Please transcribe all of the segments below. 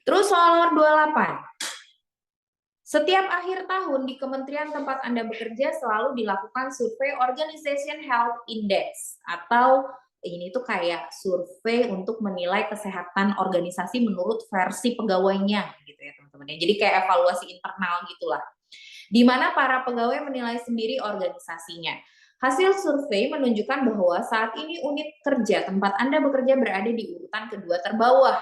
Terus soal nomor 28. Setiap akhir tahun di kementerian tempat Anda bekerja selalu dilakukan survei Organization Health Index, atau ini tuh kayak survei untuk menilai kesehatan organisasi menurut versi pegawainya gitu ya teman-teman. Jadi kayak evaluasi internal gitulah. Di mana para pegawai menilai sendiri organisasinya. Hasil survei menunjukkan bahwa saat ini unit kerja tempat Anda bekerja berada di urutan kedua terbawah.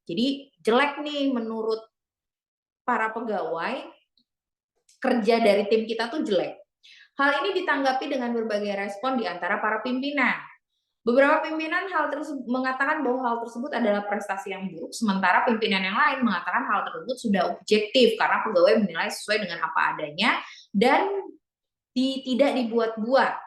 Jadi jelek nih menurut para pegawai, kerja dari tim kita tuh jelek. Hal ini ditanggapi dengan berbagai respon di antara para pimpinan. Beberapa pimpinan mengatakan bahwa hal tersebut adalah prestasi yang buruk, sementara pimpinan yang lain mengatakan hal tersebut sudah objektif karena pegawai menilai sesuai dengan apa adanya dan tidak dibuat-buat.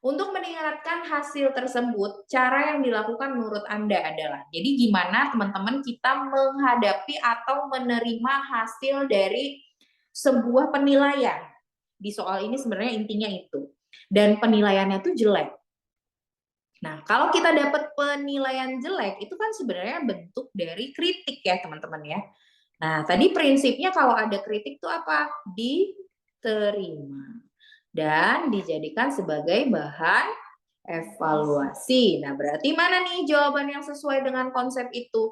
Untuk meningkatkan hasil tersebut, cara yang dilakukan menurut Anda adalah, jadi gimana teman-teman kita menghadapi atau menerima hasil dari sebuah penilaian. Di soal ini sebenarnya intinya itu. Dan penilaiannya tuh jelek. Nah, kalau kita dapat penilaian jelek, itu kan sebenarnya bentuk dari kritik ya teman-teman ya. Nah, tadi prinsipnya kalau ada kritik tuh apa? Diterima dan dijadikan sebagai bahan evaluasi. Nah, berarti mana nih jawaban yang sesuai dengan konsep itu?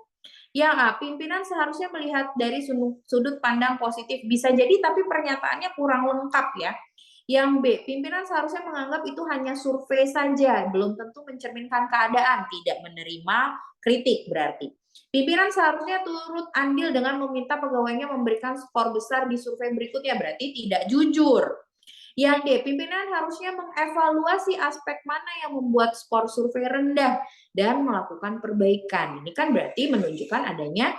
Yang A, pimpinan seharusnya melihat dari sudut pandang positif. Bisa jadi tapi pernyataannya kurang lengkap ya. Yang B, pimpinan seharusnya menganggap itu hanya survei saja, belum tentu mencerminkan keadaan, tidak menerima kritik berarti. Pimpinan seharusnya turut andil dengan meminta pegawainya memberikan skor besar di survei berikutnya, berarti tidak jujur. Yang D, pimpinan harusnya mengevaluasi aspek mana yang membuat skor survei rendah dan melakukan perbaikan. Ini kan berarti menunjukkan adanya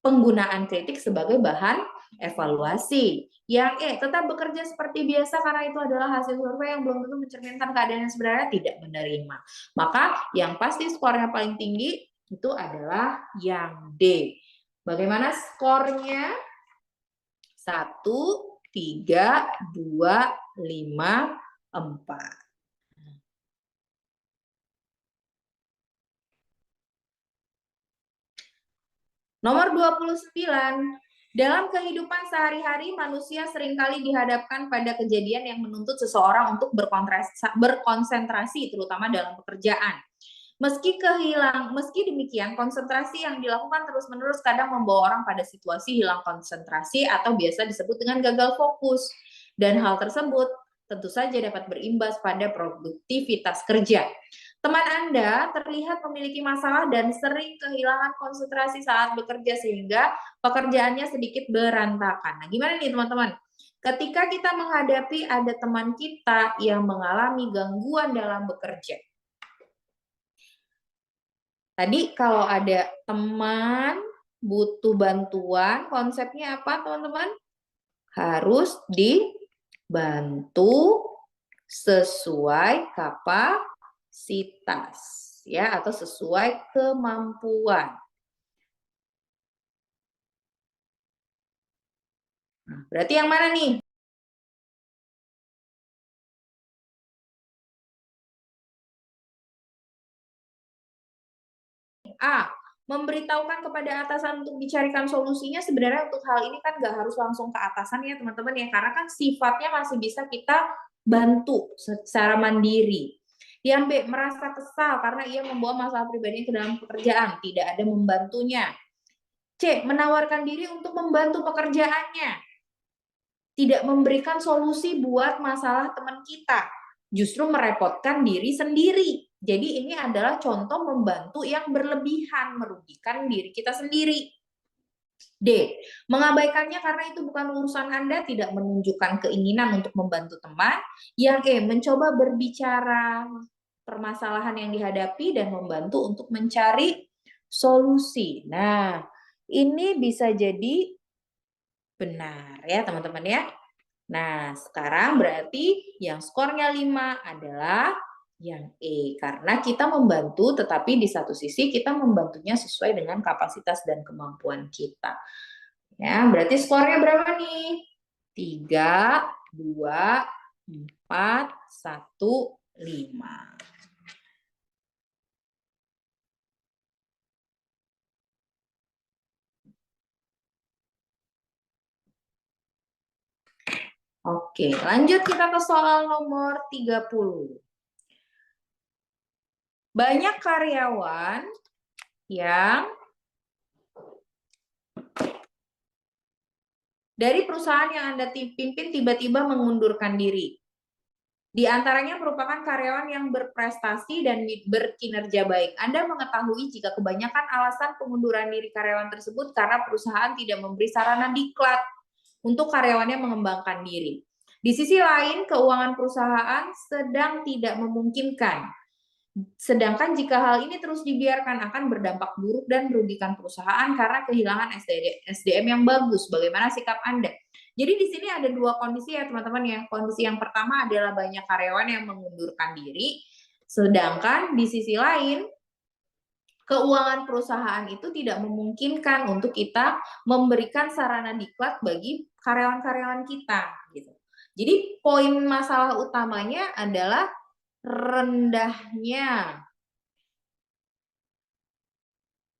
penggunaan kritik sebagai bahan evaluasi. Yang E, tetap bekerja seperti biasa karena itu adalah hasil survei yang belum tentu mencerminkan keadaan yang sebenarnya, tidak menerima. Maka yang pasti skornya paling tinggi itu adalah yang D. Bagaimana skornya? 1, 3, 2, 5, 4. Nomor 29. Dalam kehidupan sehari-hari, manusia seringkali dihadapkan pada kejadian yang menuntut seseorang untuk berkonsentrasi, terutama dalam pekerjaan. Meski demikian, konsentrasi yang dilakukan terus-menerus kadang membawa orang pada situasi hilang konsentrasi atau biasa disebut dengan gagal fokus. Dan hal tersebut tentu saja dapat berimbas pada produktivitas kerja. Teman Anda terlihat memiliki masalah dan sering kehilangan konsentrasi saat bekerja sehingga pekerjaannya sedikit berantakan. Nah, gimana nih teman-teman? Ketika kita menghadapi ada teman kita yang mengalami gangguan dalam bekerja. Tadi kalau ada teman butuh bantuan, konsepnya apa teman-teman? Harus dibantu sesuai kapasitas ya, atau sesuai kemampuan. Nah, berarti yang mana nih? A, memberitahukan kepada atasan untuk dicarikan solusinya. Sebenarnya untuk hal ini kan nggak harus langsung ke atasan ya teman-teman ya, karena kan sifatnya masih bisa kita bantu secara mandiri. Yang B, merasa kesal karena ia membawa masalah pribadinya ke dalam pekerjaan, tidak ada membantunya. C, menawarkan diri untuk membantu pekerjaannya, tidak memberikan solusi buat masalah teman kita, justru merepotkan diri sendiri. Jadi ini adalah contoh membantu yang berlebihan, merugikan diri kita sendiri. D, mengabaikannya karena itu bukan urusan Anda, tidak menunjukkan keinginan untuk membantu teman. Yang E, mencoba berbicara permasalahan yang dihadapi dan membantu untuk mencari solusi. Nah, ini bisa jadi benar ya teman-teman ya. Nah, sekarang berarti yang skornya 5 adalah yang E. Karena kita membantu, tetapi di satu sisi kita membantunya sesuai dengan kapasitas dan kemampuan kita. Ya, berarti skornya berapa nih? 3, 2, 4, 1, 5. Oke, lanjut kita ke soal nomor 30. Banyak karyawan yang dari perusahaan yang Anda pimpin tiba-tiba mengundurkan diri. Di antaranya merupakan karyawan yang berprestasi dan berkinerja baik. Anda mengetahui jika kebanyakan alasan pengunduran diri karyawan tersebut karena perusahaan tidak memberi sarana diklat untuk karyawannya mengembangkan diri. Di sisi lain, keuangan perusahaan sedang tidak memungkinkan. Sedangkan jika hal ini terus dibiarkan akan berdampak buruk dan merugikan perusahaan karena kehilangan SDM yang bagus. Bagaimana sikap Anda? Jadi di sini ada dua kondisi ya teman-teman ya. Kondisi yang pertama adalah banyak karyawan yang mengundurkan diri, sedangkan di sisi lain keuangan perusahaan itu tidak memungkinkan untuk kita memberikan sarana diklat bagi karyawan-karyawan kita gitu. Jadi poin masalah utamanya adalah rendahnya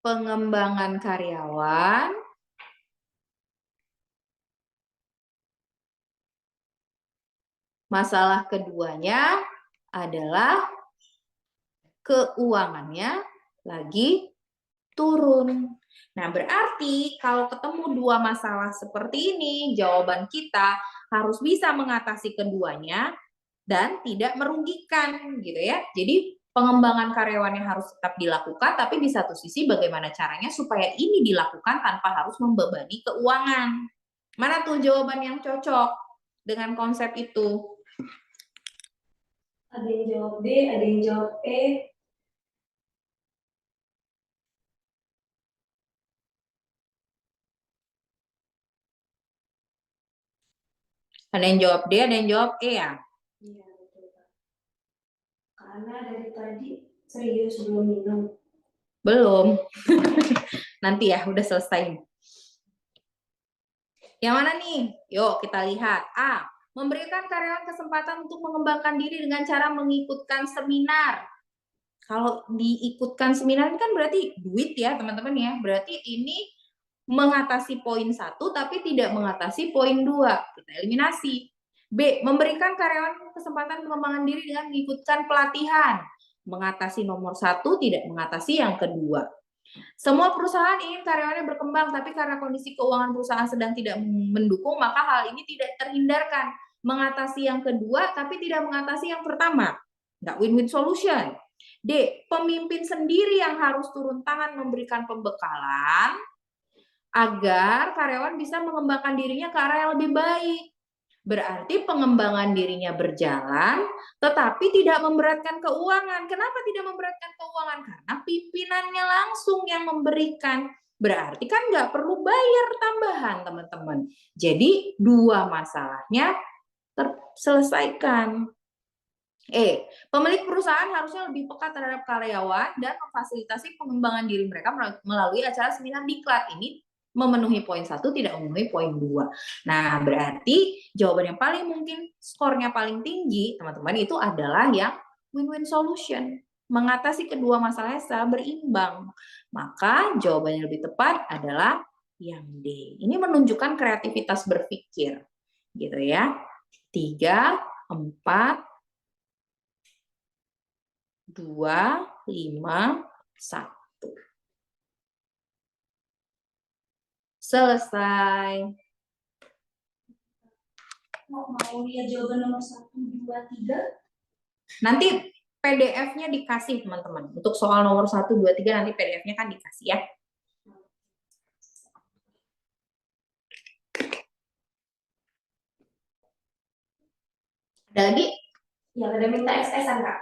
pengembangan karyawan, masalah keduanya adalah keuangannya lagi turun. Nah, berarti kalau ketemu dua masalah seperti ini, jawaban kita harus bisa mengatasi keduanya dan tidak merugikan gitu ya. Jadi pengembangan karyawannya harus tetap dilakukan, tapi di satu sisi bagaimana caranya supaya ini dilakukan tanpa harus membebani keuangan. Mana tuh jawaban yang cocok dengan konsep itu? Ada yang jawab D, ada yang jawab E. Ada yang jawab D, ada yang jawab E ya? Iya, betul Pak. Karena dari tadi serius belum minum. Belum. Nanti ya, udah selesai. Yang mana nih? Yuk kita lihat. A. Memberikan karyawan kesempatan untuk mengembangkan diri dengan cara mengikutkan seminar. Kalau diikutkan seminar ini kan berarti duit ya teman-teman ya. Berarti ini mengatasi poin 1 tapi tidak mengatasi poin 2. Kita eliminasi. B. Memberikan karyawan kesempatan pengembangan diri dengan mengikutkan pelatihan. Mengatasi nomor 1, tidak mengatasi yang kedua. Semua perusahaan ingin karyawannya berkembang, tapi karena kondisi keuangan perusahaan sedang tidak mendukung, maka hal ini tidak terhindarkan. Mengatasi yang kedua, tapi tidak mengatasi yang pertama. Nggak win-win solution. D. Pemimpin sendiri yang harus turun tangan memberikan pembekalan agar karyawan bisa mengembangkan dirinya ke arah yang lebih baik. Berarti pengembangan dirinya berjalan, tetapi tidak memberatkan keuangan. Kenapa tidak memberatkan keuangan? Karena pimpinannya langsung yang memberikan. Berarti kan nggak perlu bayar tambahan, teman-teman. Jadi dua masalahnya terselesaikan. Pemilik perusahaan harusnya lebih peka terhadap karyawan dan memfasilitasi pengembangan diri mereka melalui acara seminar diklat. Ini memenuhi poin 1, tidak memenuhi poin 2. Nah, berarti jawaban yang paling mungkin skornya paling tinggi, teman-teman, itu adalah yang win-win solution. Mengatasi kedua masalahnya secara berimbang. Maka jawaban yang lebih tepat adalah yang D. Ini menunjukkan kreativitas berpikir. Gitu ya. 3, 4, 2, 5, 1. Selesai. Mau lihat jawaban nomor 1, 2, 3? Nanti PDF-nya dikasih, teman-teman. Untuk soal nomor 1, 2, 3 nanti PDF-nya kan dikasih ya. Ada lagi? Ya, ada minta SS-an, Kak.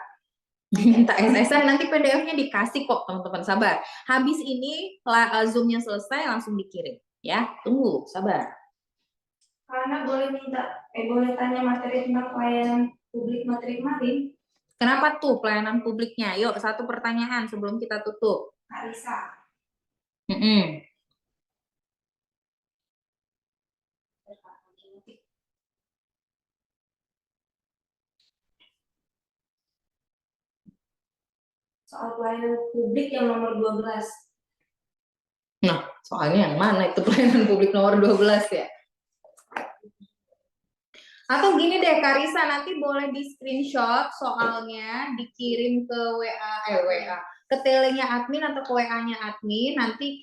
Minta SS-an, nanti PDF-nya dikasih kok, teman-teman. Sabar. Habis ini Zoom-nya selesai, langsung dikirim. Ya, tunggu, sabar. Karena boleh tanya materi tentang pelayanan publik materi kemarin. Kenapa tuh pelayanan publiknya? Yuk, satu pertanyaan sebelum kita tutup. Kak Risa. Soal pelayanan publik yang nomor 12. Nah, soalnya yang mana itu pelayanan publik nomor 12 ya? Atau gini deh, Karisa, nanti boleh di screenshot soalnya, dikirim ke WA, ke telenya admin atau ke WA-nya admin. Nanti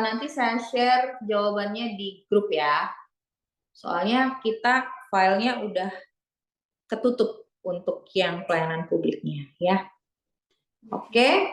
nanti saya share jawabannya di grup ya. Soalnya kita filenya udah ketutup untuk yang pelayanan publiknya ya. Oke.